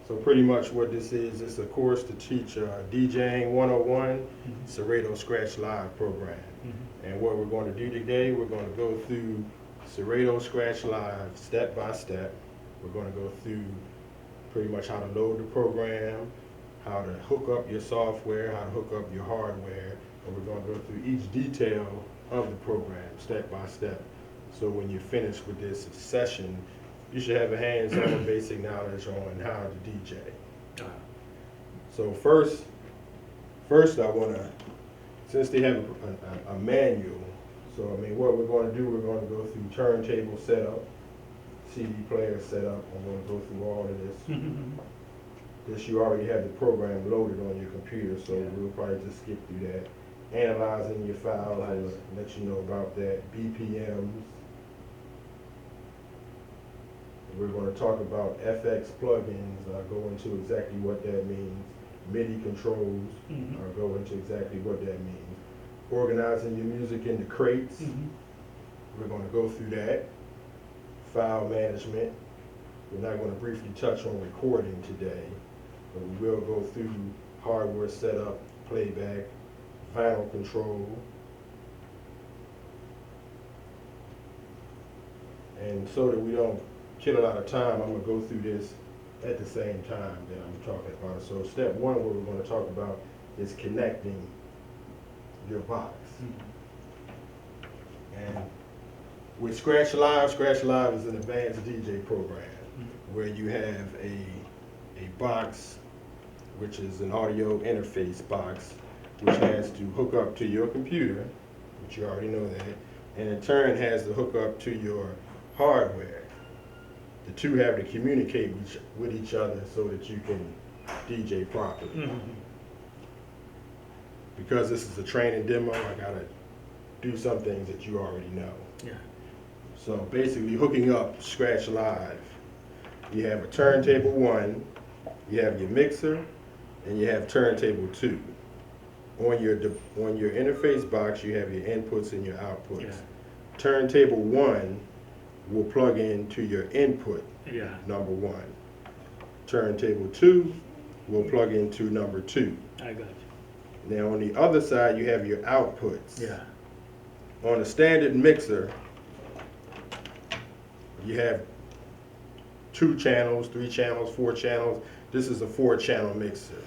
So pretty much what this is, it's a course to teach DJing 101, Serato Scratch Live program. And what we're going to do today, we're going to go through Serato Scratch Live step by step. We're going to go through pretty much how to load the program, how to hook up your software, how to hook up your hardware, and we're going to go through each detail of the program step by step. So when you're finished with this session, you should have a hands-on basic knowledge on how to DJ. So first I want to, since they have a manual, so I mean what we're going to do, we're going to go through turntable setup, CD player setup. I'm going to go through all of this. This you already have the program loaded on your computer, so we'll probably just skip through that. Analyzing your files, and let you know about that. BPMs. We're going to talk about FX plugins, go into exactly what that means. MIDI controls, go into exactly what that means. Organizing your music into crates. We're going to go through that. File management. We're not going to briefly touch on recording today, but we will go through hardware setup, playback, vinyl control. And so that we don't kill a lot of time, I'm going to go through this at the same time that I'm talking about. So step one, what we're going to talk about is connecting your box. And with Scratch Live is an advanced DJ program where you have a box, which is an audio interface box, which has to hook up to your computer, which you already know that, and in turn has to hook up to your hardware. The two have to communicate with each other so that you can DJ properly. Because this is a training demo, I gotta do some things that you already know. So basically hooking up Scratch Live, you have a turntable 1, you have your mixer, and you have turntable 2. On your interface box, you have your inputs and your outputs. Turntable 1 will plug into your input, number 1. Turntable 2 will plug into number 2. I got you. Now on the other side, you have your outputs. On a standard mixer, you have 2 channels, 3 channels, 4 channels. This is a 4-channel mixer.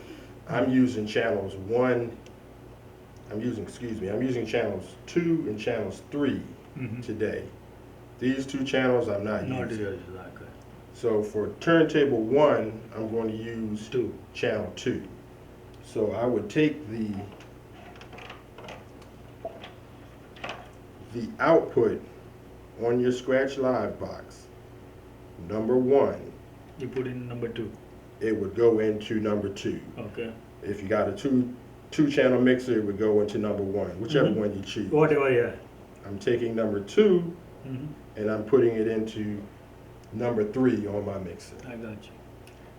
I'm using channels 2 and channels 3 today. These 2 channels I'm not using. So for turntable 1, I'm going to use channel 2. So I would take the output on your Scratch Live box, number 1. You put in number 2. It would go into number 2. Okay. If you got a two-channel mixer, it would go into number 1, whichever one you choose. Whatever, I'm taking number 2 and I'm putting it into number 3 on my mixer. I got you.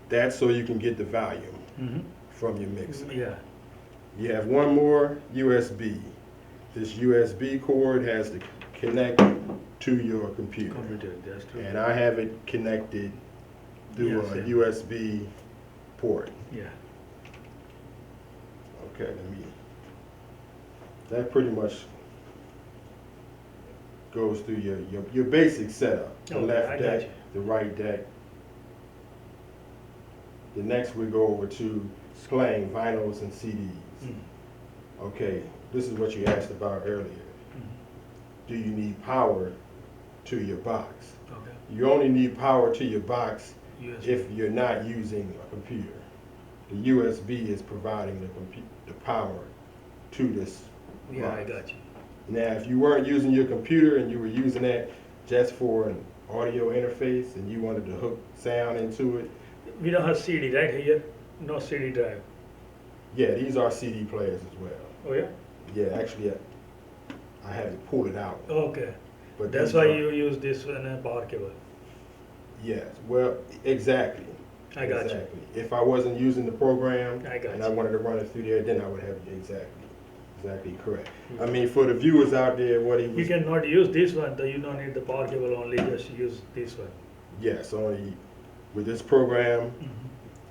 That's so you can get the volume from your mixer. You have one more USB. This USB cord has to connect to your computer. That's true. And I have it connected through a USB port. Okay, that pretty much goes through your basic setup. The left deck, the right deck. The next we go over to playing vinyls and CDs. Okay, this is what you asked about earlier. Do you need power to your box? You only need power to your box if you're not using a computer. The USB is providing the power to this box. I got you. Now, if you weren't using your computer and you were using that just for an audio interface and you wanted to hook sound into it. We don't have CD right here, no CD drive. Yeah, these are CD players as well. Oh yeah? Yeah, actually, I haven't pulled it out. Okay. But that's why you use this one power cable. Yes, well, exactly. I got you. Exactly. If I wasn't using the program and I wanted to run it through there, then I would have exactly correct. I mean, for the viewers out there, what he was... You cannot use this one, though you don't need the power cable, only just use this one. Yes, only with this program,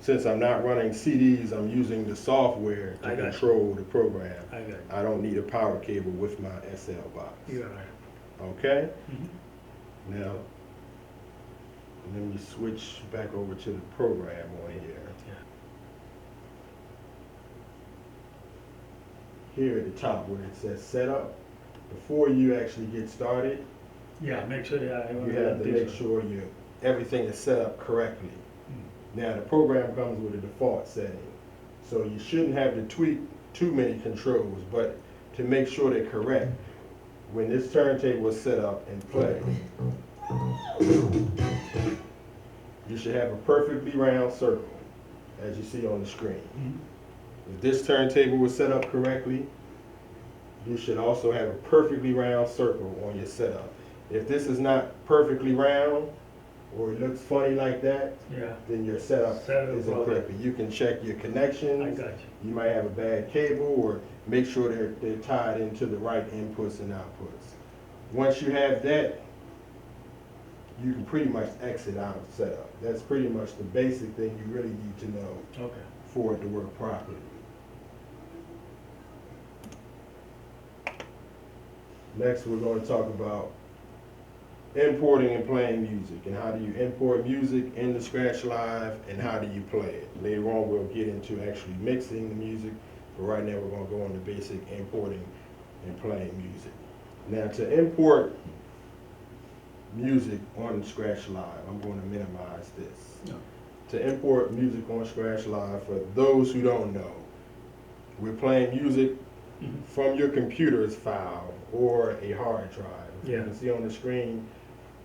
since I'm not running CDs, I'm using the software I to got you. control the program. I got it. I don't need a power cable with my SL box. You are right. Okay? Mhm. Now, let me switch back over to the program on here. Here at the top where it says setup, before you actually get started, Yeah, make sure, yeah, I want you have to this make one. sure everything is set up correctly. Now, the program comes with a default setting, so you shouldn't have to tweak too many controls, but to make sure they're correct, when this turntable is set up and play, you should have a perfectly round circle, as you see on the screen. Mhm. If this turntable was set up correctly, you should also have a perfectly round circle on your setup. If this is not perfectly round, or it looks funny like that, Yeah, then your setup Setup isn't problem. correct. You can check your connections. I got you. You might have a bad cable, or make sure they're tied into the right inputs and outputs. Once you have that, you can pretty much exit out of the setup. That's pretty much the basic thing you really need to know Okay. for it to work properly. Next, we're going to talk about importing and playing music, and how do you import music into Scratch Live, and how do you play it. Later on, we'll get into actually mixing the music, but right now we're going to go on the basic importing and playing music. Now, to import music on Scratch Live, I'm going to minimize this. No. To import music on Scratch Live, for those who don't know, we're playing music Mhm. from your computer's file or a hard drive. If Yeah. You can see on the screen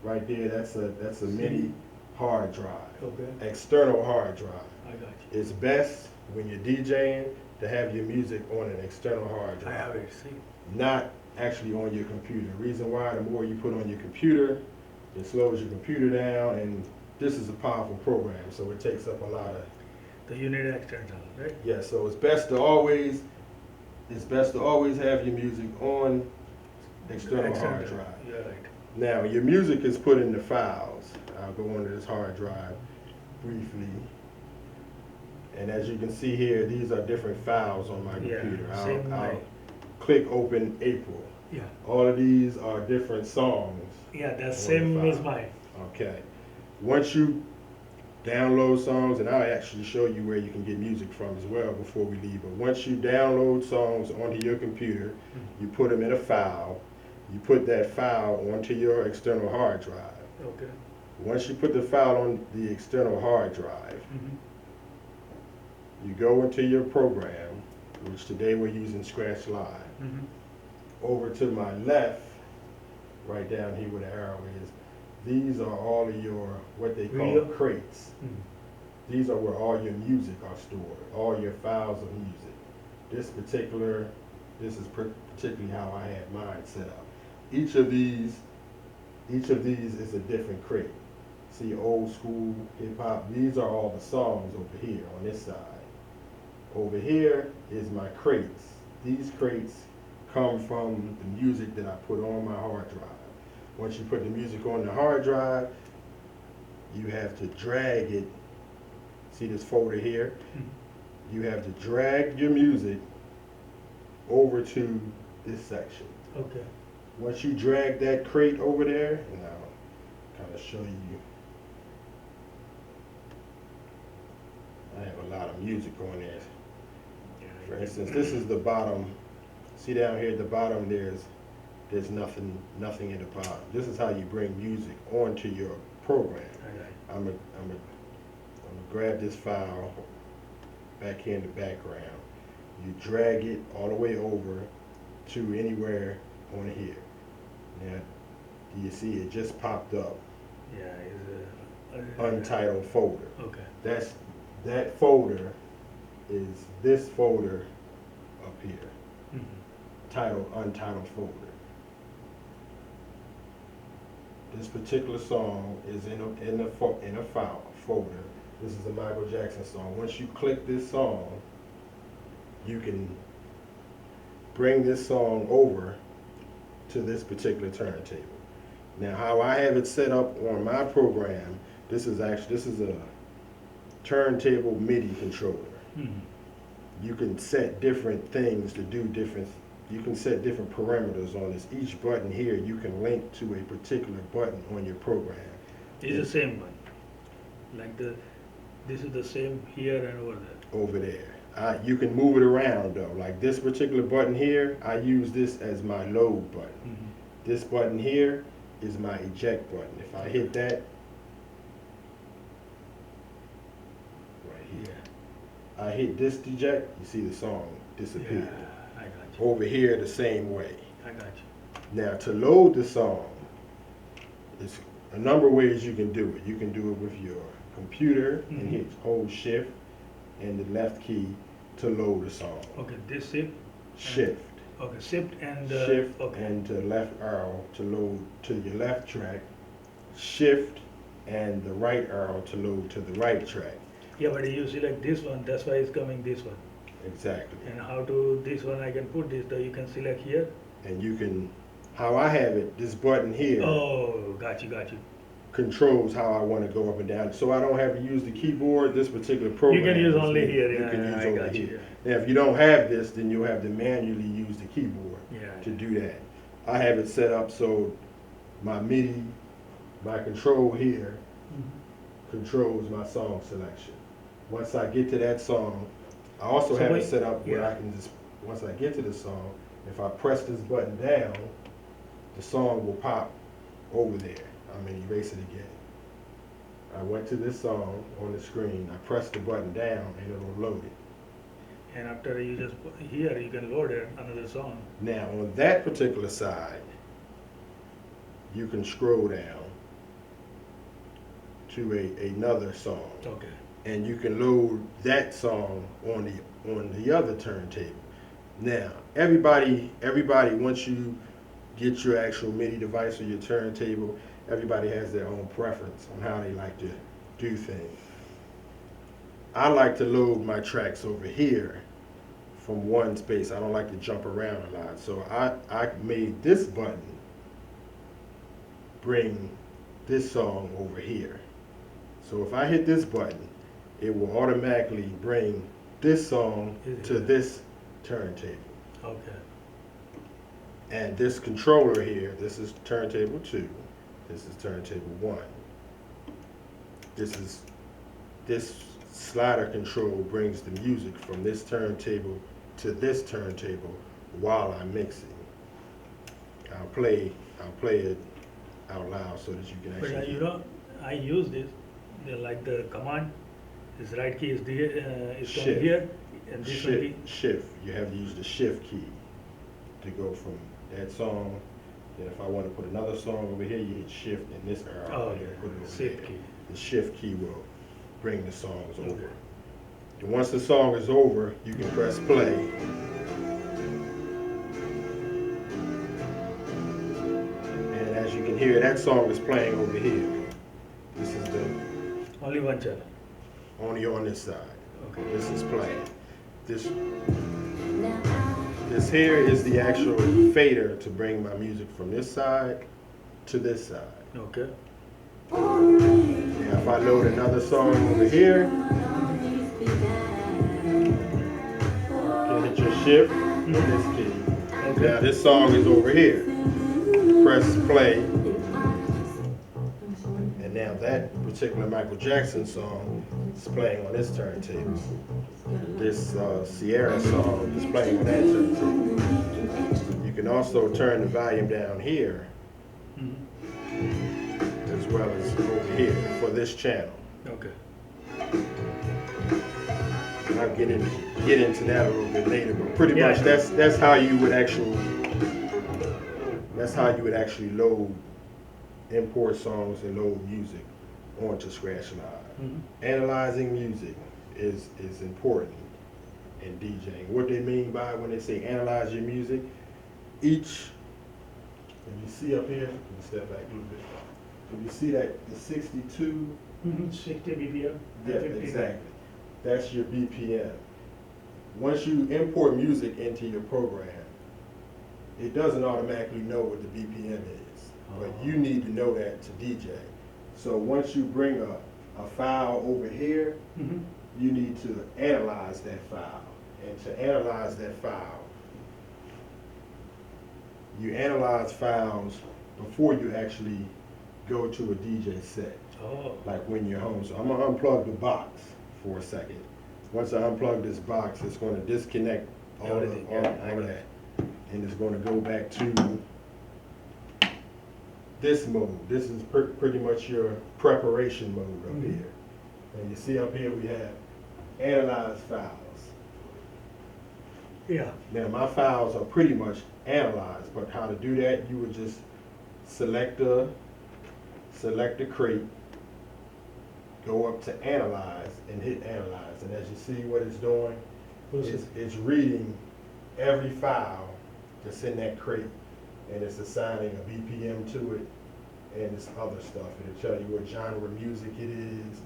right there, that's a mini hard drive, Okay, external hard drive. I got you. It's best when you're DJing to have your music on an external hard I have drive, it, see? not actually on your computer. Reason why, the more you put on your computer, it slows your computer down, and this is a powerful program, so it takes up a lot of, The unit external, right? yeah, so it's best to always have your music on external hard drive. You're right. Now, your music is put into files. I'll go onto this hard drive briefly. And as you can see here, these are different files on my Yeah, computer. same I'll way. click open April. Yeah, All of these are different songs. yeah, the the same file. is mine. Okay. Once you download songs, and I'll actually show you where you can get music from as well before we leave, but once you download songs onto your computer, you put them in a file. You put that file onto your external hard drive. Okay. Once you put the file on the external hard drive, Mhm. you go into your program, which today we're using Scratch Live. Mhm. Over to my left, right down here where the arrow is, these are all of your, what they call Video? crates. Mhm. These are where all your music are stored, all your files of music. This is particularly how I had mine set up. Each of these is a different crate. See, old school hip hop, these are all the songs over here on this side. Over here is my crates. These crates come from the music that I put on my hard drive. Once you put the music on the hard drive, you have to drag it. See this folder here? You have to drag your music over to this section. Okay. Once you drag that crate over there, and I'll kind of show you. I have a lot of music on there. For instance, this is the bottom. See down here at the bottom, there's nothing in the bottom. This is how you bring music onto your program. I got it. I'm gonna grab this file back here in the background. You drag it all the way over to anywhere on here. Now, do you see it just popped up? Yeah, it's Untitled folder. Okay. That folder is this folder up here, Mhm. titled Untitled folder. This particular song is in a file folder. This is a Michael Jackson song. Once you click this song, you can bring this song over to this particular turntable. Now, how I have it set up on my program, this is turntable MIDI controller. Mhm. You can set different things to do different, you can set different parameters on this. Each button here, you can link to a particular button on your program. It's the same one. Like this is the same here and over there. Over there. You can move it around though. Like this particular button here, I use this as my load button. Mhm. This button here is my eject button. If I hit that, right here, I hit this eject, you see the song disappear. Yeah, I got you. Over here the same way. I got you. Now to load the song, it's a number of ways you can do it. You can do it with your computer and hit hold shift and the left key to load the song. Okay, this shift. Shift. Okay, shift and Shift okay. and to left arrow to load to your left track. Shift and the right arrow to load to the right track. Yeah, but you select this one, that's why it's coming this one. Exactly. And how to this one I can put this, though you can select here. And you can, how I have it, this button here Oh, got you, got you. controls how I want to go up and down. So I don't have to use the keyboard. This particular program. You can use is only made. here, You yeah, can use I only got you. here. Now, if you don't have this, then you'll have to manually use the keyboard Yeah. to do that. I have it set up so my MIDI, my control here controls my song selection. Once I get to that song, I also So have it wait, set up where yeah. I can just, once I get to the song, if I press this button down, the song will pop over there. I'm gonna erase it again. I went to this song on the screen, I pressed the button down and it'll load it. And after you just put here, you can load it, another song. Now on that particular side, you can scroll down to another song, Okay. and you can load that song on the other turntable. Now everybody once you get your actual MIDI device or your turntable, everybody has their own preference on how they like to do things. I like to load my tracks over here from one space. I don't like to jump around a lot. So I made this button bring this song over here. So if I hit this button, it will automatically bring this song to this turntable. Okay. And this controller here, this is turntable 2, this is turntable 1. This slider control brings the music from this turntable to this turntable while I'm mixing. I'll play it out loud so that you can But actually you hear. know, I use this, like the command, this right key is is Shift. down here, and this one key. Shift. You have to use the shift key to go from that song. Then if I want to put another song over here, you hit shift and this arrow Oh, and yeah, put it over shift there. key. The shift key will bring the songs over. Okay. And once the song is over, you can press play. And as you can hear, that song is playing over here. This is the Only one channel. only on this side. Okay. This is playing. This here is the actual fader to bring my music from this side to this side. Okay. Now if I load another song over here, you hit your shift and this key. Now this song is over here. Press play. And now that particular Michael Jackson song is playing on this turntable. This Sierra song is playing on that turntable. You can also turn the volume down here as well as over here for this channel. Okay. And I'll get into that a little bit later, but pretty Yeah. much that's how you would actually load, import songs and load music onto Scratch Live. Analyzing music is important in DJing. What they mean by when they say analyze your music, each, and you see up here, let me step back a little bit. When you see that the 62, 60 BPM. yeah, 59. exactly. That's your BPM. Once you import music into your program, it doesn't automatically know what the BPM is, but you need to know that to DJ. So once you bring up a file over here, Mhm. you need to analyze that file. And to analyze that file, you analyze files before you actually go to a DJ set, Oh, like when you're home. So I'm gonna unplug the box for a second. Once I unplug this box, it's gonna disconnect all of, Everything, yeah, I all of got that. And it's gonna go back to this mode. This is pretty much your preparation mode up Mhm. here. And you see up here we have analyze files. yeah. Now my files are pretty much analyzed, but how to do that, you would just select the crate, go up to analyze and hit analyze. And as you see what it's doing, it's reading every file that's in that crate, and it's assigning a BPM to it and this other stuff. It'll tell you what genre of music it is,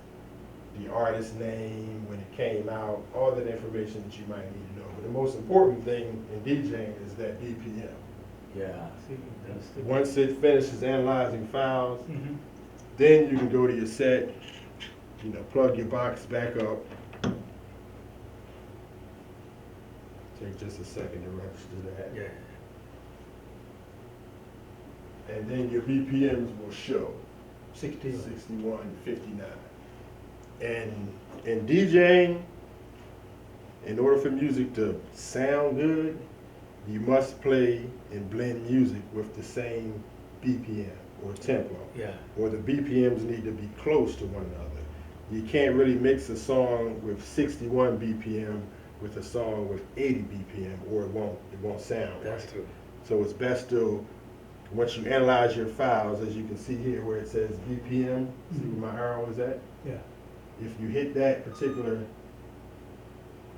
the artist name, when it came out, all that information that you might need to know. But the most important thing in DJing is that BPM. Yeah, see, that's the. Once it finishes analyzing files, Mhm. then you can go to your set, plug your box back up. Take just a second to register that. Yeah, And then your BPMs will show 61. 61, 59. And in DJing, in order for music to sound good, you must play and blend music with the same BPM or tempo. Yeah, Or the BPMs need to be close to one another. You can't really mix a song with 61 BPM with a song with 80 BPM, or it won't sound that's right. true. So it's best to, once you analyze your files, as you can see here where it says BPM, see where my arrow is at? Yeah, If you hit that particular,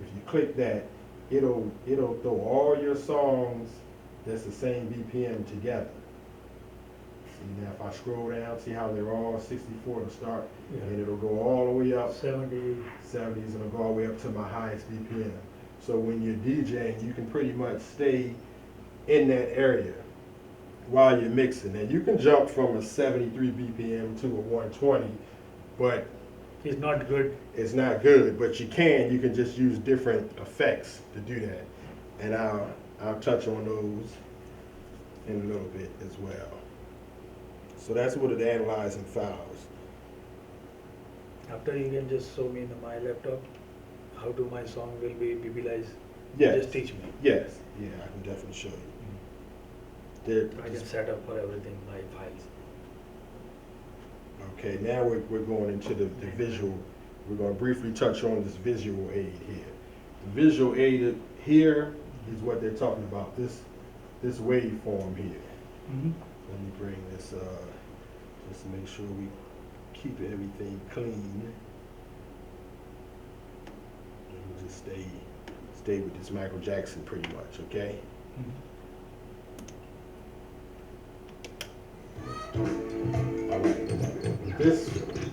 if you click that, it'll throw all your songs that's the same BPM together. See now, if I scroll down, see how they're all 64 to start, Yeah. and it'll go all the way up 70. 70s, and it'll go all the way up to my highest BPM. So when you're DJing, you can pretty much stay in that area while you're mixing. And you can jump from a 73 BPM to a 120, but It's not good. it's not good. But you can just use different effects to do that. And I'll touch on those in a little bit as well. So that's what it analyzing files. After you can just show me in my laptop how do my song will be BBLized. Yes. Just teach me. Yes. Yeah, I can definitely show you. There- I can set up for everything, my files. Okay, now we're going into the visual. We're going to briefly touch on this visual aid here. The visual aid here is what they're talking about, this waveform here. Mm-hmm. Let me bring this, just to make sure we keep everything clean. And we'll just stay with this Michael Jackson pretty much, okay? All right.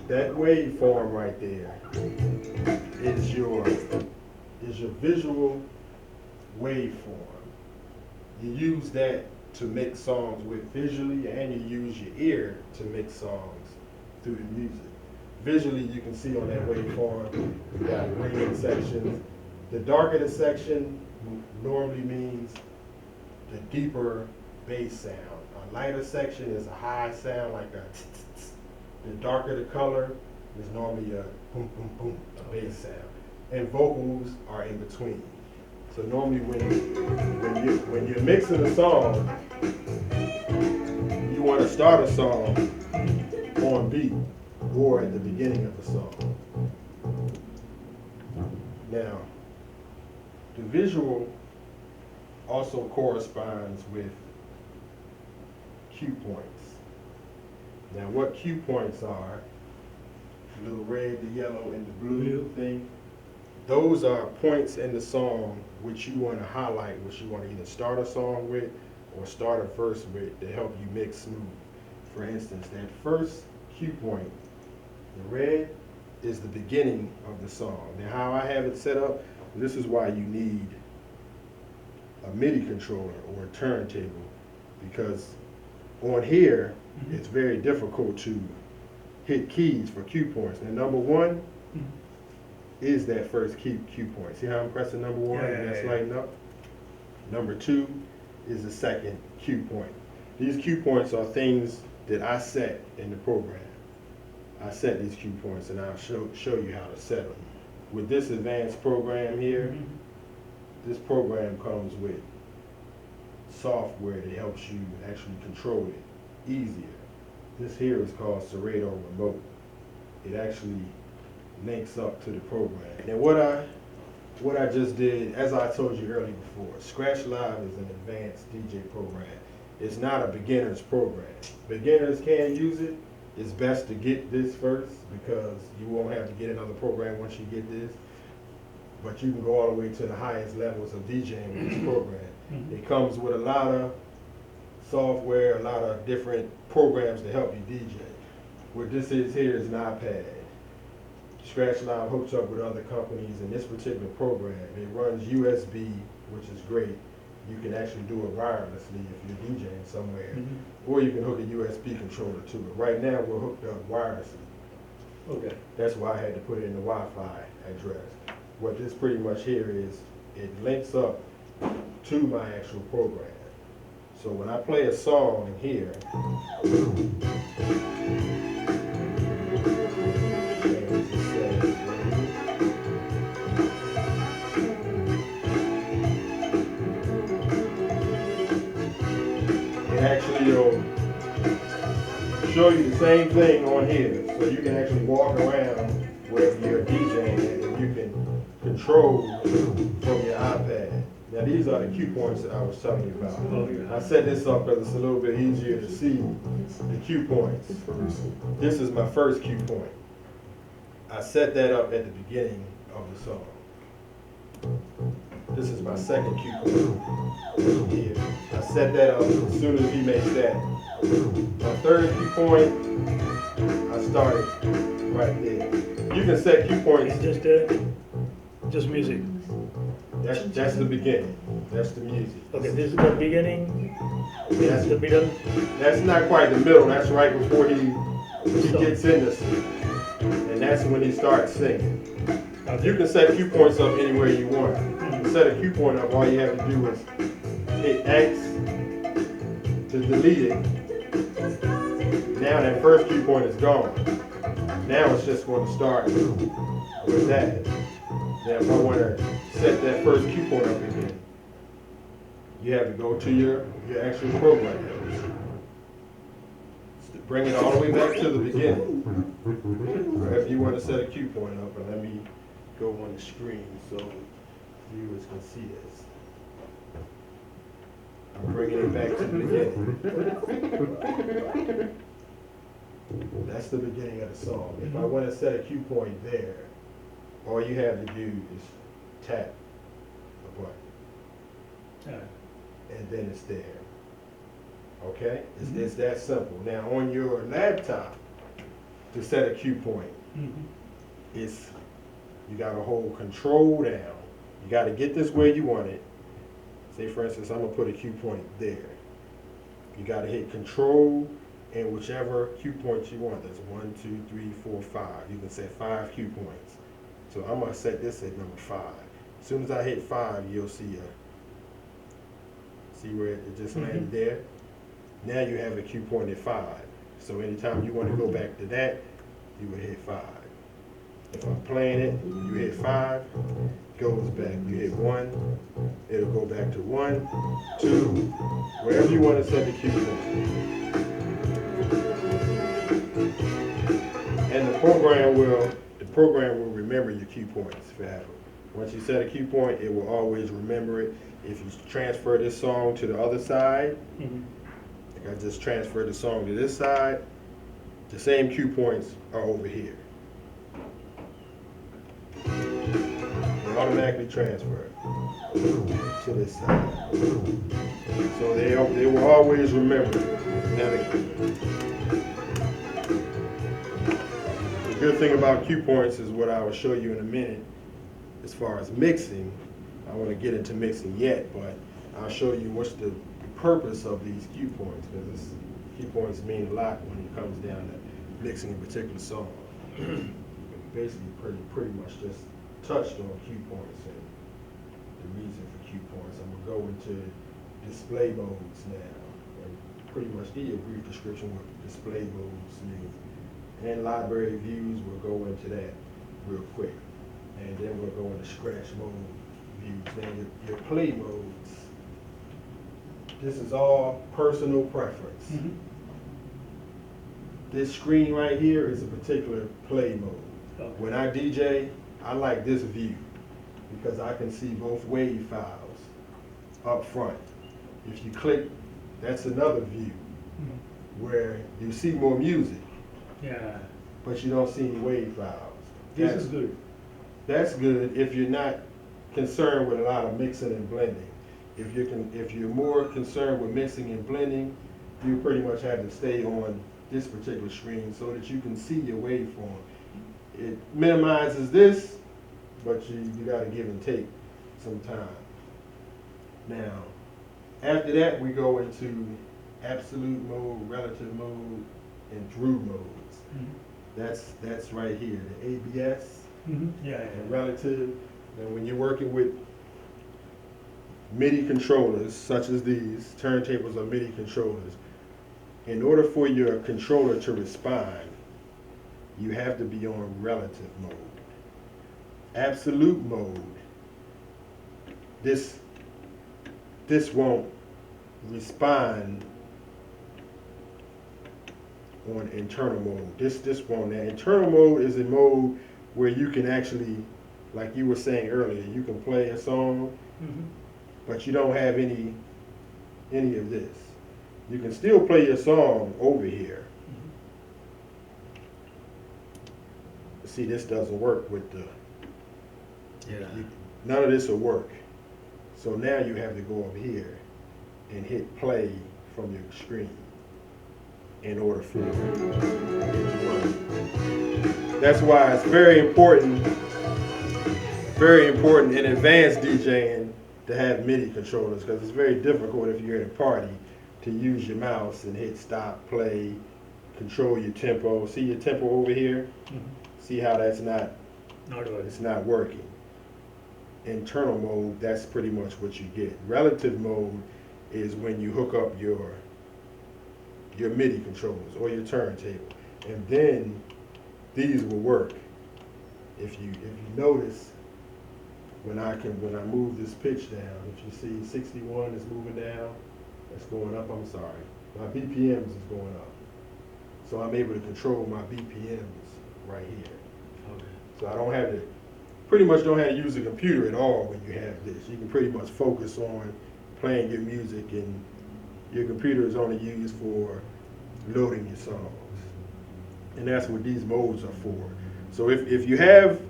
That waveform right there is your visual waveform. You use that to mix songs with visually, and you use your ear to mix songs through the music. Visually, you can see on that waveform, we got ringing sections. The darker the section normally means the deeper bass sound. A lighter section is a high sound, like a tsk, tsk, tsk. The darker the color is normally a boom, boom, boom, a bass sound. And vocals are in between. So normally when you're mixing a song, you want to start a song on beat or at the beginning of the song. Now, the visual also corresponds with cue points. Now, what cue points are, the little red, the yellow, and the blue thing, those are points in the song which you want to highlight, which you want to either start a song with or start a verse with to help you mix smooth. For instance, that first cue point, the red, is the beginning of the song. Now, how I have it set up, this is why you need a MIDI controller or a turntable, because on here, it's very difficult to hit keys for cue points. And number one Mhm. is that first cue point. See how I'm pressing number one Yeah, and yeah, that's yeah. lighting up? Number two is the second cue point. These cue points are things that I set in the program. I set these cue points and I'll show you how to set them. With this advanced program here, Mhm. this program comes with software that helps you actually control it easier. This here is called Serato Remote. It actually links up to the program. And what I just did, as I told you earlier before, Scratch Live is an advanced DJ program. It's not a beginner's program. Beginners can use it. It's best to get this first because you won't have to get another program once you get this. But you can go all the way to the highest levels of DJing with this program. Mhm. It comes with a lot of software, a lot of different programs to help you DJ. What this is here is an iPad. Scratch Live hooks up with other companies in this particular program. It runs USB, which is great. You can actually do it wirelessly if you're DJing somewhere. Mhm. Or you can hook a USB controller to it. Right now we're hooked up wirelessly. Okay. That's why I had to put in the Wi-Fi address. What this pretty much here is, it links up to my actual program. So when I play a song in here, it actually will show you the same thing on here. So you can actually walk around wherever you're DJing and you can control from your iPad. Now these are the cue points that I was telling you about. Oh, yeah. I set this up because it's a little bit easier to see the cue points. This is my first cue point. I set that up at the beginning of the song. This is my second cue point here. I set that up as soon as he makes that. My third cue point, I started right there. You can set cue points. It's just music. That's the beginning. That's the music. Okay, this is the beginning, this That's is the middle. That's not quite the middle. That's right before he gets into singing. And that's when he starts singing. You can set cue points up anywhere you want. To set a cue point up, all you have to do is hit X to delete it. Now that first cue point is gone. Now it's just going to start with that. Now if I want to set that first cue point up again, you have to go to your actual program. Bring it all the way back to the beginning. Or if you want to set a cue point up, and let me go on the screen so viewers can see this. I'm bringing it back to the beginning. That's the beginning of the song. If I want to set a cue point there, all you have to do is tap a button, Yeah. and then it's there. Okay? It's that simple. Now on your laptop, to set a cue point, Mhm. it's, you gotta hold control down. You gotta get this where you want it. Say for instance, I'm gonna put a cue point there. You gotta hit control and whichever cue points you want. There's 1, 2, 3, 4, 5. You can set 5 cue points. So I'm gonna set this at number 5. As soon as I hit 5, you'll see see where it just landed there? Now you have a cue point at 5. So anytime you want to go back to that, you would hit 5. If I'm playing it, you hit 5, goes back. You hit 1, it'll go back to 1, 2, wherever you want to set the cue point. And the program will remember your cue points forever. Once you set a cue point, it will always remember it. If you transfer this song to the other side, Mhm. like I just transferred the song to this side, the same cue points are over here. They automatically transfer to this side. So they will always remember. Now the good thing about cue points is what I will show you in a minute. As far as mixing, I don't want to get into mixing yet, but I'll show you what's the purpose of these cue points, because cue points mean a lot when it comes down mixing a particular song. Basically, pretty much just touched on cue points and the reason for cue points. I'm gonna go into display modes now, and pretty much give you a brief description what display modes mean. And library views, we'll go into that real quick. And then we'll go into scratch mode views. Then your play modes. This is all personal preference. This screen right here is a particular play mode. Okay. When I DJ, I like this view because I can see both wave files up front. If you click, that's another view where you see more music, Yeah, but you don't see any wave files. this That's is good. That's good if you're not concerned with a lot of mixing and blending. If you're more concerned with mixing and blending, you pretty much have to stay on this particular screen so that you can see your waveform. It minimizes this, but you gotta give and take some time. Now, after that, we go into absolute mode, relative mode, and through modes. That's right here, the ABS Yeah, and yeah. relative. Now, when you're working with MIDI controllers, such as these, turntables are MIDI controllers, in order for your controller to respond, you have to be on relative mode. Absolute mode, this won't respond on internal mode. This won't. Now, internal mode is a mode where you can actually, like you were saying earlier, you can play a song, but you don't have any of this. You can still play your song over here. See, this doesn't work with the, Yeah. none of this will work. So now you have to go up here and hit play from your screen in order for it to run. That's why it's very important in advanced DJing to have MIDI controllers, because it's very difficult if you're at a party to use your mouse and hit stop, play, control your tempo. See your tempo over here? See how that's not Not working. it's not working. Internal mode, that's pretty much what you get. Relative mode is when you hook up your MIDI controllers or your turntable, and then these will work. If you notice, when I move this pitch down, if you see 61 is moving down, that's going up. I'm sorry, my BPMs is going up, so I'm able to control my BPMs right here. Okay. So I don't have to, pretty much don't have to use a computer at all when you have this. You can pretty much focus on playing your music, and your computer is only used for loading your songs. And that's what these modes are for. So if you have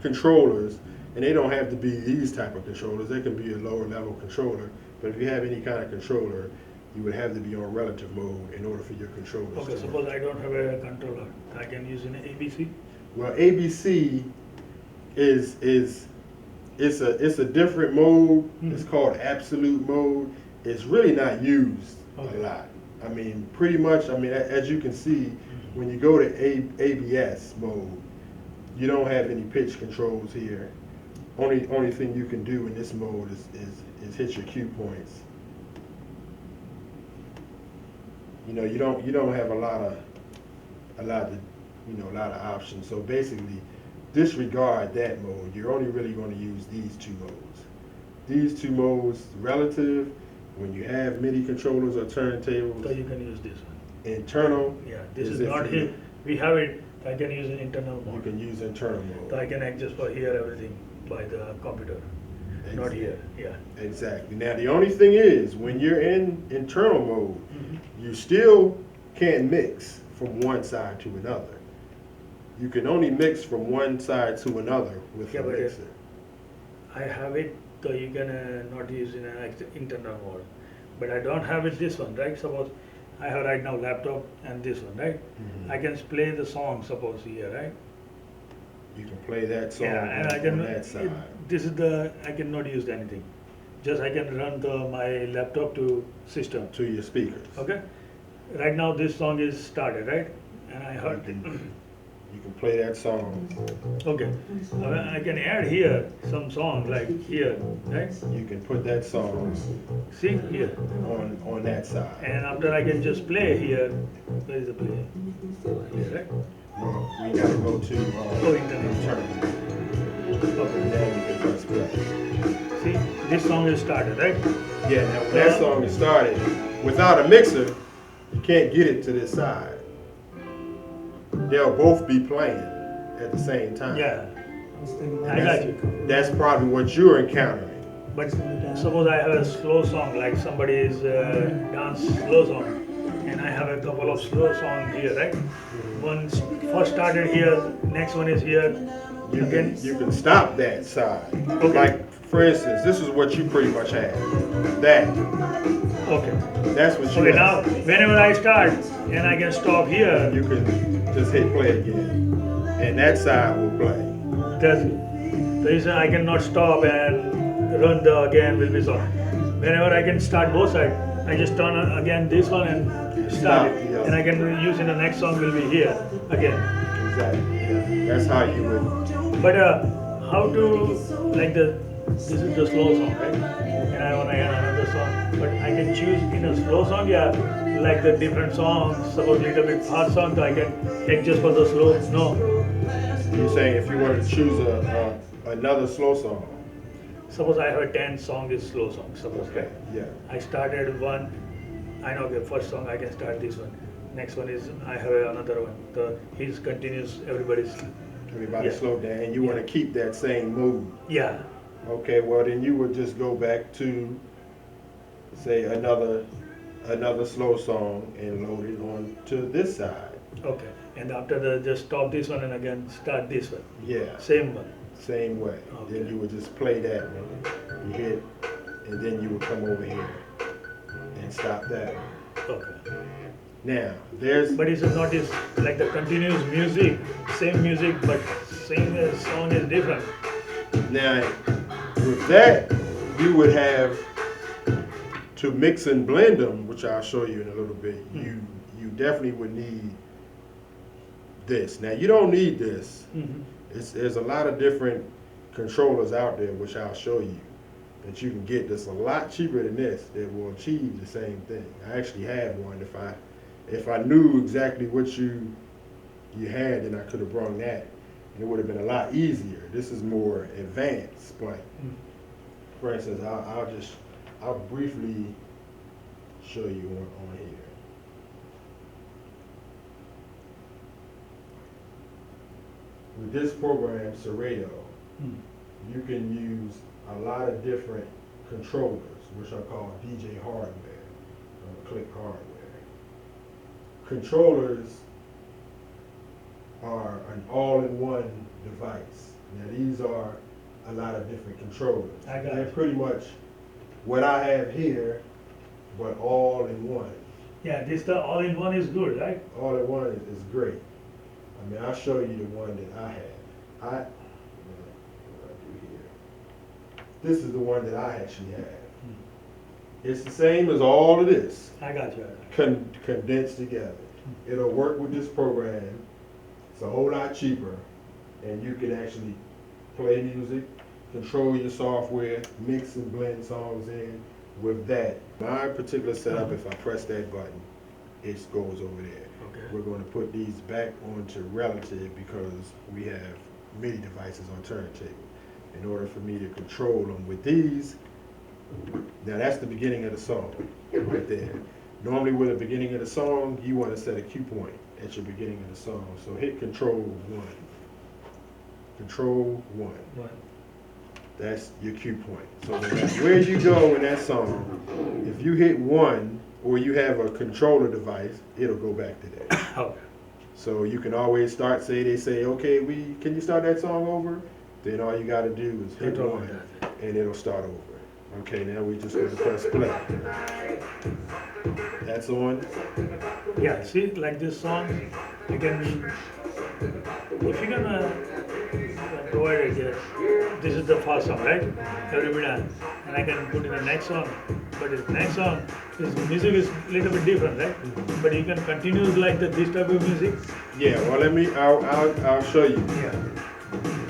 controllers, and they don't have to be these type of controllers, they can be a lower level controller, but if you have any kind of controller, you would have to be on relative mode in order for your controllers Okay, to suppose work. I don't have a controller. I can use an ABC. Well, ABC is it's a different mode. It's called absolute mode. It's really not used Okay. a lot. I mean, pretty much. I mean, as you can see, when you go to ABS mode, you don't have any pitch controls here. Only thing you can do in this mode is hit your cue points. You know, you don't have a lot of options. So basically, disregard that mode. You're only really going to use these two modes. These two modes, relative, when you have MIDI controllers or turntables. So you can use this one. Internal. Yeah, this is if not you- here. We have it. I can use an internal You mode. can use internal So I mode. can adjust for here everything by the computer. Not here. Yeah. Exactly. Now the only thing is, when you're in internal mode, you still can't mix from one side to another. You can only mix from one side to another with Yeah, a but mixer. I have it, so you can not use in an internal mode. But I don't have it this one, right? Suppose I have right now laptop and this one, right? I can play the song, suppose here, right? You can play that song Yeah, and I on can. that side. This is the. I cannot use anything. Just I can run my laptop to system. To your speakers. Okay. Right now this song is started, right? and I You heard. can play that song. Okay, I can add here some song like here, right? You can put that song See here, on that side. and after I can just play here. Where is the play? Here, right? No, we gotta go to Internet. internet. Okay. And then you can press play. See, this song is started, right? Yeah, now when that song is started, without a mixer, you can't get it to this side. They'll both be playing at the same time. Yeah, I was thinking I got you. That's probably what you're encountering. But suppose I have a slow song, like somebody is dance slow song, and I have a couple of slow songs here, right? One first started here, next one is here. You Again, can stop that side. Okay. Like for instance, this is what you pretty much have. That. okay. That's what you Okay, have. now whenever I start and I can stop here, You can just hit play again. And that side will play. that's the reason I cannot stop and run the again will be so. Whenever I can start both sides, I just turn on again this one and start it. Stop, yeah. And I can use in the next song will be here again. Exactly. Yeah. That's how you would. But how to like this is the slow song, right? And I wanna add another song. But I can choose in a slow song, yeah, like the different songs, suppose little bit fast song, so I can take just for the slow. No. You're saying if you wanted to choose another slow song. Suppose I have a 10 song is slow song, suppose. Okay. Yeah. I started one, I know the first song I can start this one. Next one is I have another one. His continues everybody's. Everybody Yeah. slow down. And you want to keep that same mood. Yeah. Okay, well then you would just go back to say another slow song and load it on to this side. Okay. And after the just stop this one and again start this one. Yeah, Same one. same way. Okay. Then you would just play that one, you hit, and then you would come over here and stop that one. Okay. Now, there's, But it's not is like the continuous music, same music, but same song is different. now, with that, you would have to mix and blend them, which I'll show you in a little bit. You definitely would need this. Now, you don't need this. Mm-hmm. There's a lot of different controllers out there, which I'll show you, that you can get that's a lot cheaper than this that will achieve the same thing. I actually have one. If I knew exactly what you had, then I could have brought that, and it would have been a lot easier. This is more advanced, but for instance, I'll briefly show you on here. With this program, Serato, you can use a lot of different controllers, which are called DJ hardware, or click hardware. Controllers are an all-in-one device. Now these are a lot of different controllers. I got They're it. pretty much what I have here, but all in one. Yeah, this the all-in-one is good, right? All in one is great. I mean, I'll show you the one that I have. What do I do here? This is the one that I actually have. It's the same as all of this, I got you. condensed together. It'll work with this program. It's a whole lot cheaper, and you can actually play music, control your software, mix and blend songs in with that. My particular setup, if I press that button, it goes over there. Okay. We're going to put these back onto relative because we have MIDI devices on turntable. In order for me to control them with these, now that's the beginning of the song right there. Normally with the beginning of the song, you want to set a cue point at your beginning of the song. So hit Control 1. Control 1. One. That's your cue point. So no matter where you go in that song, if you hit 1 or you have a controller device, it'll go back to that. Okay. So you can always start, they say, okay, can you start that song over? Then all you gotta do is hit Control 1 and it'll start over. Okay, now we just gonna press play. That's on. Yeah, see, like this song, you can, if you're gonna provide it here, this is the first song, right? Everybody dance. And I can put in the next one, but the next song, this music is little bit different, right? But you can continue like this type of music. Yeah, well, I'll show you. Yeah.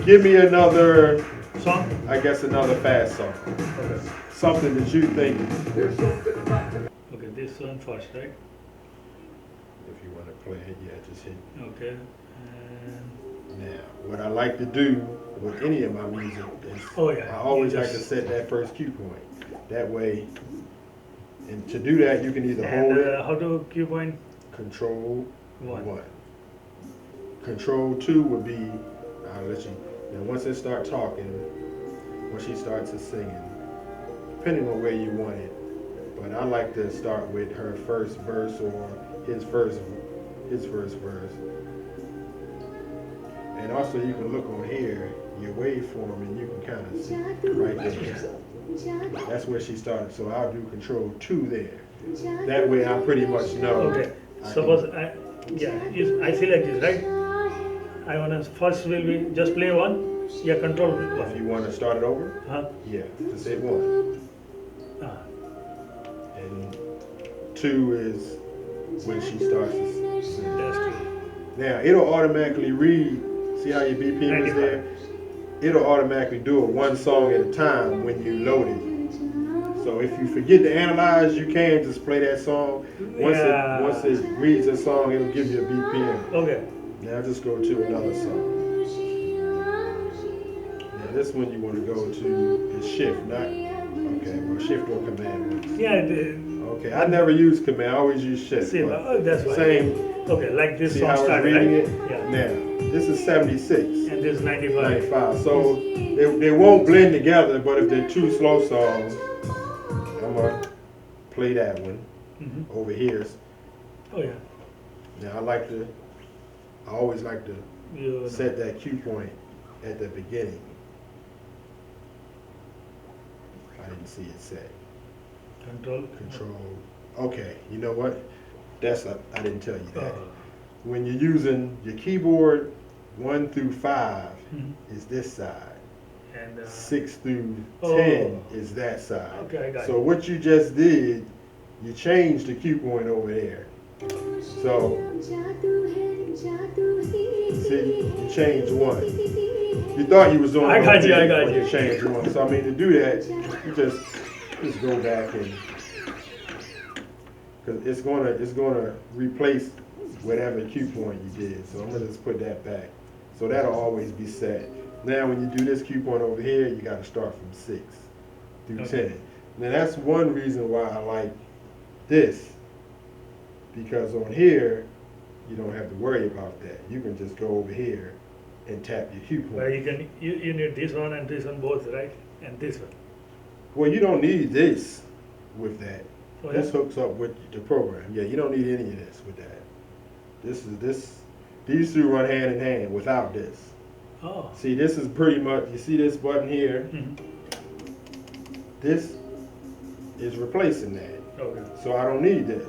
Give me another, Song. I guess another fast song. Okay. Something that you think, Okay, this one first, right? if you want to play it, yeah, just hit. Okay. And Now, what I like to do with any of my music is, oh yeah. I always you like to just- set that first cue point. That way, and to do that, you can either And hold it, how to cue point? Control One. 1. Control 2 would be, I'll let you, now once they start talking, when she starts to singing, depending on where you want it, but I like to start with her first verse or his first verse. And also you can look on here, your waveform, and you can kind of see right there. That's where she started, so I'll do Control 2 there. That way I pretty much know. Okay. Suppose I I feel like this, right? I wanna first will be just play one. Yeah, control If one. you want to start it over, Huh? yeah, just hit 1. Ah. And 2 is when she starts to sing. That's true. Now, it'll automatically read, see how your BPM is there? It'll automatically do it one song at a time when you load it. So if you forget to analyze, you can just play that song. Once it reads a song, it'll give you a BPM. Okay. Now just go to another song. Now this one you want to go to is shift, not, okay, well shift or command. Yeah. Okay, I never use command, I always use shift. See, but oh, that's why. Same, Okay, like this see song how it's started, reading right? it? Yeah. Now, this is 76. And this 95. 95. So they won't blend together, but if they're two slow songs, I'm gonna play that one Mm-hmm. over here. Oh yeah. Now I always like to You set that cue point at the beginning. I didn't see it set. control. Control. Okay, you know what? I didn't tell you that. Oh. When you're using your keyboard, 1 through 5 Mhm. is this side. And 6 through Oh. 10 is that side. Okay, I got So it. what you just did, you changed the cue point over there. So, see, you changed 1. You thought you was doing I got okay you, I got when you. you changed 1. So I mean, to do that, you just go back and, because it's gonna replace whatever cue point you did. So I'm gonna just put that back. So that'll always be set. Now when you do this cue point over here, you gotta start from 6 through Okay. 10. Now that's one reason why I like this, because on here, you don't have to worry about that. You can just go over here and tap your cue But point. you need this one and this one both, right? And this one. Well, you don't need this with that. Oh, This yeah? hooks up with the program. Yeah, you don't need any of this with that. These two run hand in hand without this. Oh. See, this is pretty much, you see this button here? Mhm. This is replacing that. Okay. So I don't need this.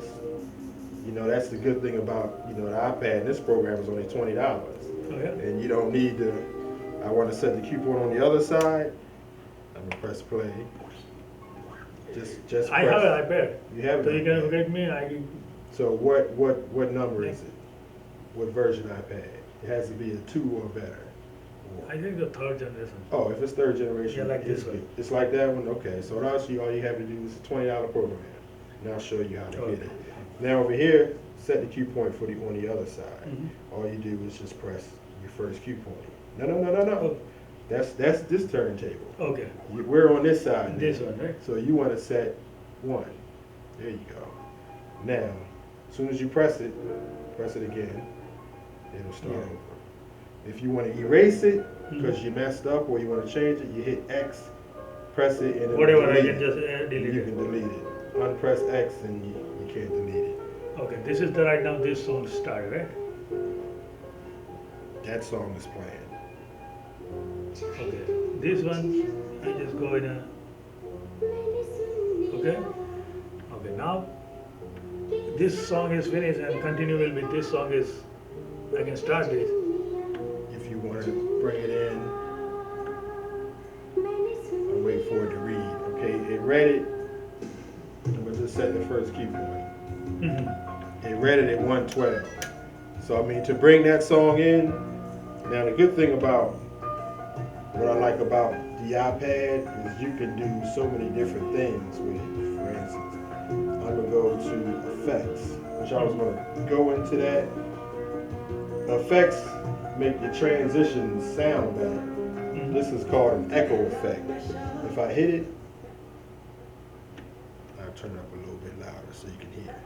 You know, that's the good thing about, the iPad. This program is only $20. Oh yeah. And you don't need to, I want to set the cue point on the other side. I'm gonna press play. Just I press. have an iPad. You have So it. you can get me. So what number is it? What version iPad? It has to be a 2 or better. I think the third generation. Oh, if it's 3rd generation, Yeah, like this it's, one. it's like that one. Okay, so now see, all you have to do is a $20 program, and I'll show you how to Okay. get it. Now over here, set the cue point for on the other side. Mhm. All you do is just press your first cue point. No. Oh. That's this turntable. Okay. We're on this side. This now. one, right? So you want to set 1. There you go. Now, as soon as you press it again, it'll start Yeah. over. If you want to erase it because Mhm. you messed up or you want to change it, you hit X, press it, and it'll Whatever, I delete can it. just delete You it. can delete it. Unpress X and you can't delete it. Okay, this is the right now this song started, right? That song is playing. Okay. This one, I just go in a. Okay. Okay. Now, this song is finished and continue will be this song is. I can start this. If you want to bring it in, I'll wait for it to read. Okay, it read it. set the first key point. Mm-hmm. It read it at 112. So I mean, to bring that song in, now the good thing about, what I like about the iPad is you can do so many different things with it. For instance, I'm gonna go to effects, which I was gonna go into that. Effects make the transitions sound better. Mm-hmm. This is called an echo effect. If I hit it, I'll turn it up a little bit louder so you can hear it.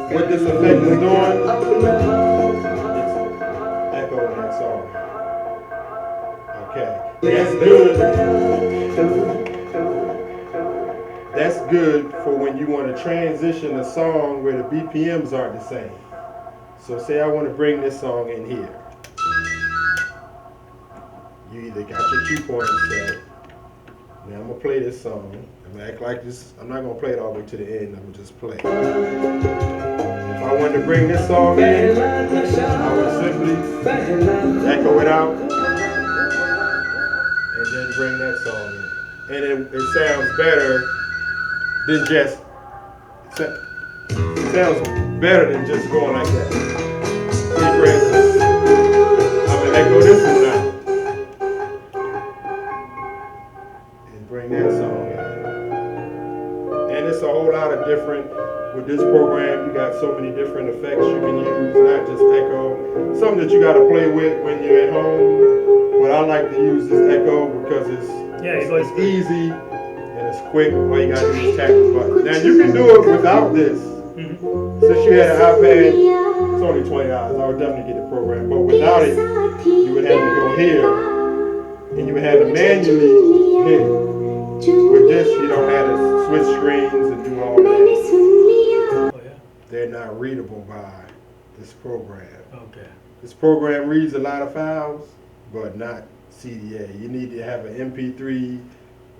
What this effect is doing, it's echoing that song. Okay, that's good. That's good for when you want to transition a song where the BPMs aren't the same. So say I want to bring this song in here. You either got your cue point set. Now I'm gonna play this song. I'm gonna act like this. I'm not gonna play it all the way to the end. I'm gonna just play. If I wanted to bring this song in, I would simply echo it out and then bring that song in. And it sounds better than just, it sounds better than just going like that. See, for instance, I'm gonna echo this one now. Bring that song in. And it's a whole lot of different, with this program, you got so many different effects you can use, not just echo. Something that you got to play with when you're at home. But I like to use this echo because it's easy and it's quick. All you got to do is tap the button. Now you can do it without this. Mm-hmm. Since you had an iPad, it's only $20. I would definitely get the program. But without it, you would have to go here and you would have to manually hit it. With this, you don't have to switch screens and do all that. Oh, yeah. They're not readable by this program. Okay. This program reads a lot of files, but not CDA. You need to have an MP3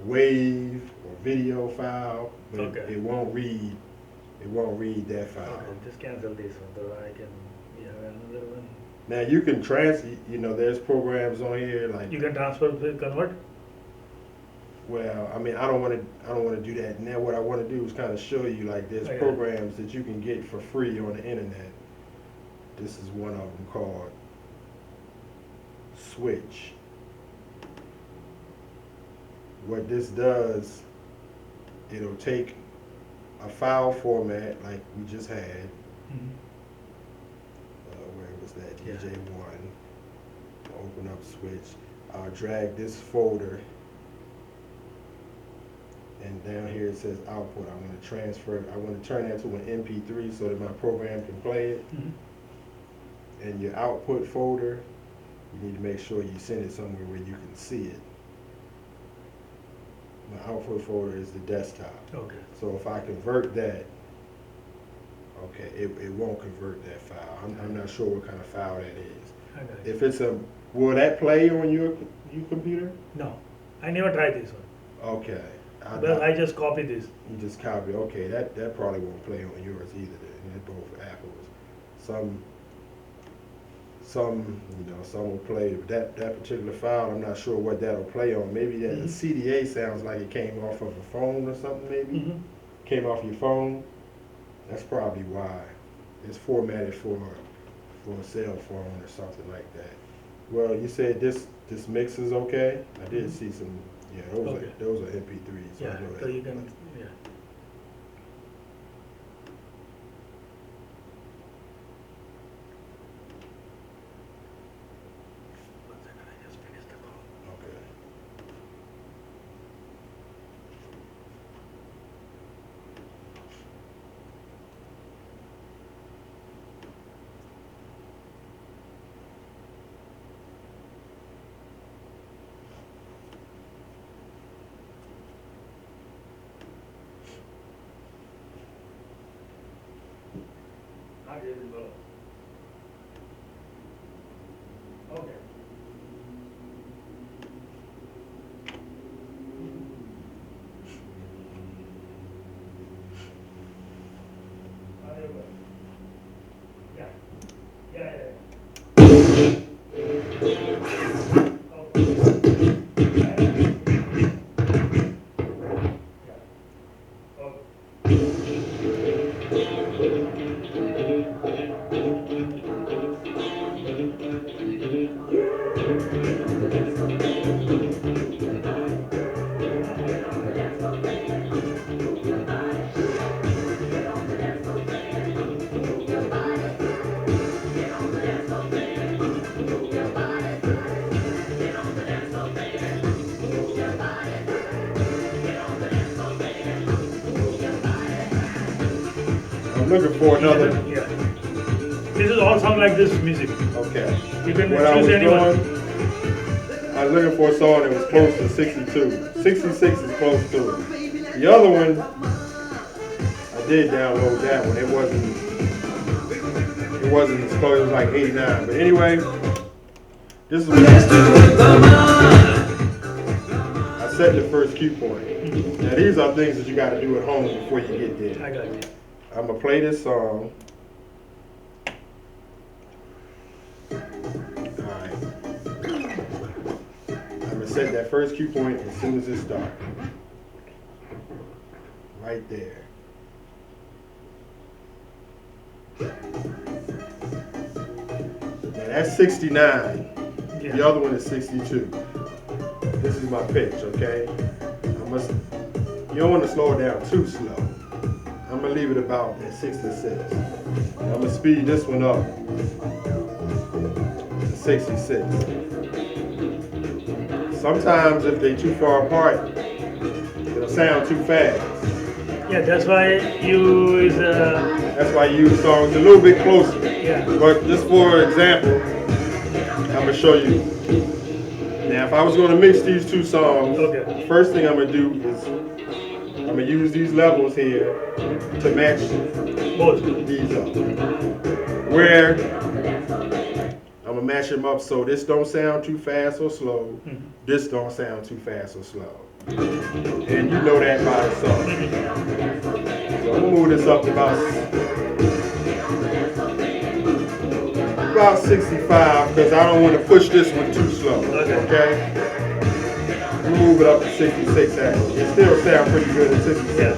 wave or video file, but okay. it won't read. It won't read that file. Okay. Just cancel this one, so I can. Yeah, another one. Now you can there's programs on here like you can transfer, convert. Well, I mean, I don't want to do that. Now, what I want to do is kind of show you, like, there's programs that you can get for free on the internet. This is one of them called Switch. What this does, it'll take a file format like we just had. Mm-hmm. Where was that? DJ1. Open up Switch. I'll drag this folder. And down here it says output. I want to transfer, I want to turn that to an MP3 so that my program can play it. Mm-hmm. And your output folder, you need to make sure you send it somewhere where you can see it. My output folder is the desktop. Okay. So if I convert that, okay, it won't convert that file. I'm not sure what kind of file that is. Okay. If it's will that play on your computer? No, I never tried this one. Okay. Well, I just copy this. You just copy. Okay, that probably won't play on yours either. They're both Apples. Some will play that particular file. I'm not sure what that'll play on. Maybe that the CDA sounds like it came off of a phone or something. Maybe came off your phone. That's probably why. It's formatted for a cell phone or something like that. Well, you said this mix is okay. I did see some. Yeah, those are MP3s. So yeah, so you can, yeah. One second, I just finished the call. Okay. Not able. Okay. Unable. Yeah. Yeah. Okay. I'm looking for another. Yeah. This is all sound like this music. Okay. You can What I was choose anyone. doing, I was looking for a song that was close to 62. 66 is close to it. The other one, I did download that one. It wasn't as close. It was like 89. But anyway, this is what I set the first cue point. Now these are things that you got to do at home before you get there. I got you. I'm gonna play this song. Alright. I'm gonna set that first cue point as soon as it starts. Right there. Now that's 69. Yeah. The other one is 62. This is my pitch, okay? You don't want to slow it down too slow. I'm gonna leave it about at 66. I'm gonna speed this one up to 66. Sometimes if they're too far apart, it'll sound too fast. Yeah, that's why you That's why I use songs a little bit closer. yeah. But just for example, I'm gonna show you. Now, if I was gonna mix these two songs, Okay. the first thing I'm gonna do is I'm gonna use these levels here to match Both. these up. Where I'm gonna match them up so this don't sound too fast or slow. This don't sound too fast or slow. And you know that by itself. So I'm gonna move this up to about 65 because I don't want to push this one too slow. Okay? Move it up to 66 actually. It still sounds pretty good at 66. Yeah.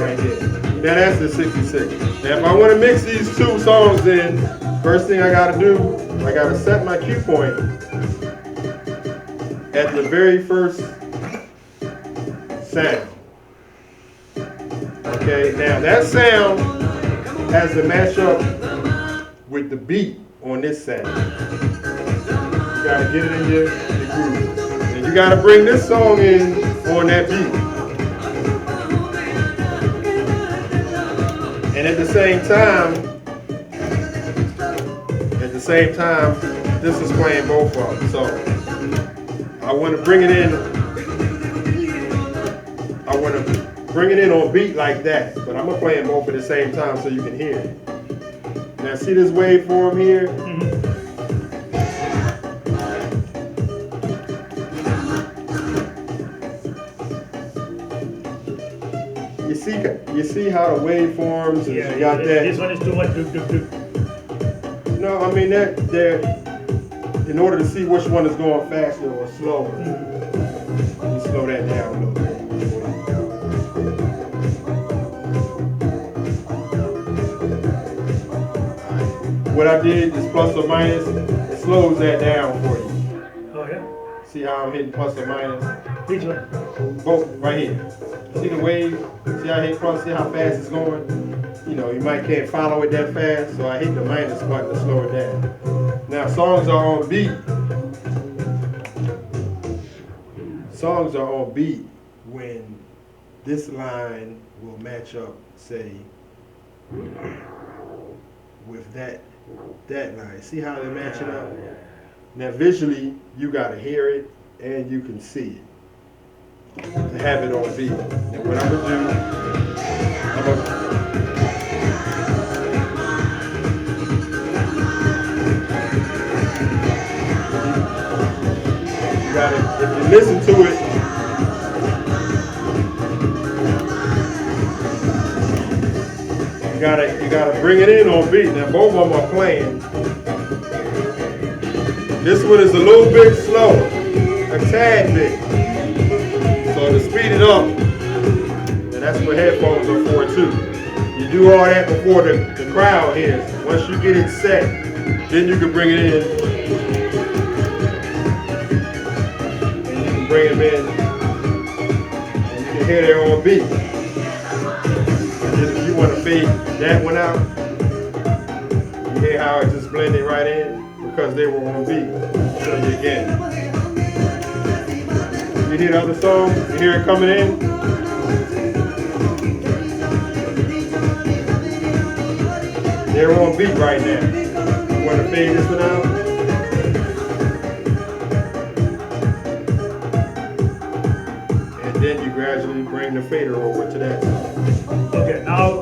Right there. Now that's the 66. Now if I want to mix these two songs in, first thing I gotta do, I gotta set my cue point at the very first sound. Okay, now that sound has to match up with the beat on this sound. You gotta get it in your groove. And you gotta bring this song in on that beat. And at the same time, this is playing both of them. So I want to bring it in. I want to bring it in on beat like that, but I'm gonna play them both at the same time so you can hear it. Now see this waveform here? You see how the waveforms and Yeah, you got that. This one is too much. No, I mean they're in order to see which one is going faster or slower. You slow that down a little bit. What I did is plus or minus. It slows that down for you. Oh yeah. See how I'm hitting plus or minus? Which one? Both right here. See the wave? See how I hit plus? See how fast it's going? You know, you might can't follow it that fast, so I hit the minus button to slow it down. Now songs are on beat. Songs are on beat when this line will match up, say, with that line. See how they're matching up? Now visually, you gotta hear it and you can see it to have it on beat. Now what I'm gonna do, if you listen to it, you gotta bring it in on beat. Now both of them are playing. This one is a little bit slower, a tad bit. So to speed it up, and that's what headphones are for too. You do all that before the crowd hears. Once you get it set, then you can bring it in. And you can bring them in. And you can hear their own beat. And then if you want to fade that one out, you hear how it just blended right in because they were on beat. I'll show you again. You hear the other song? You hear it coming in? They're on beat right now. You want to fade this one out? And then you gradually bring the fader over to that song. Okay, now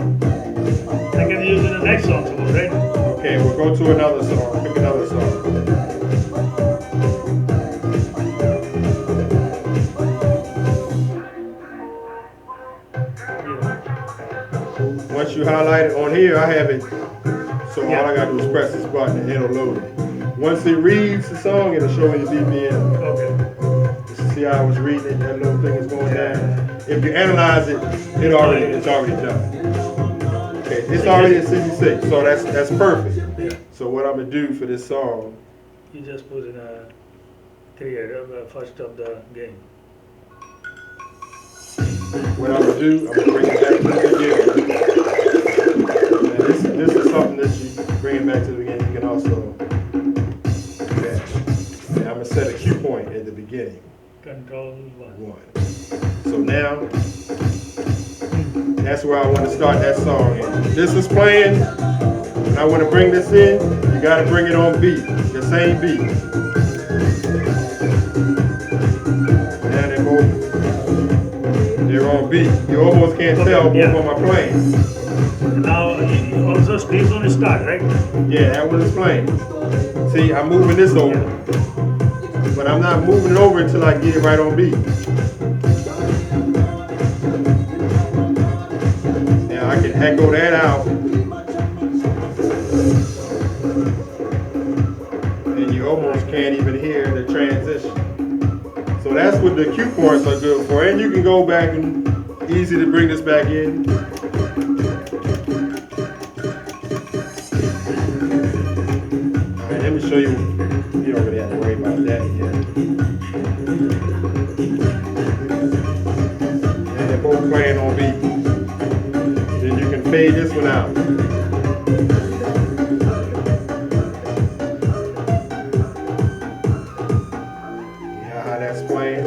I can use in the next song, suppose, right? Okay, we'll go to another song. Pick another song. Yeah. Once you highlight it on here, I have it. So Yeah. all I gotta do is press this button and it'll load it. Once it reads the song, it'll show you the BPM. Okay. See how I was reading it? That little thing is going down. If you analyze it, it's already done. Okay, it's already at 66, so that's perfect. Yeah. So what I'm gonna do for this song, You just put in a create first of the game. what I'm gonna do, I'm gonna bring it back to the beginning. And this is something that you bring it back to the beginning. You can also do that. And I'm gonna set a cue point at the beginning. Control 1. 1. So now, that's where I want to start that song. And this is playing, and I want to bring this in. You got to bring it on beat, the same beat. Now they're on beat. You almost can't tell which Yeah. one am I playing. Now you also this one is start, right? Yeah, that one is playing. See, I'm moving this over, but I'm not moving it over until I get it right on beat. Now I can echo that out. And you almost can't even hear the transition. So that's what the cue points are good for. And you can go back and easy to bring this back in. All right, let me show you. You don't really have to worry about that yet. And they're both playing on beat. Then you can fade this one out. How that's playing.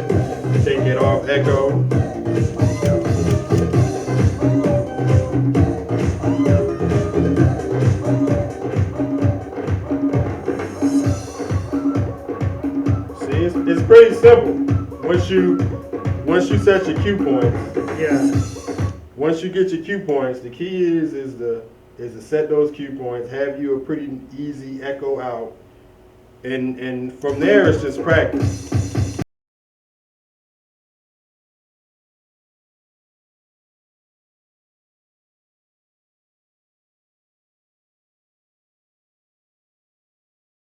Take it off echo. See, it's pretty simple. Once you set your cue points. Yeah. Once you get your cue points, the key is to set those cue points, have you a pretty easy echo out, and from there it's just practice.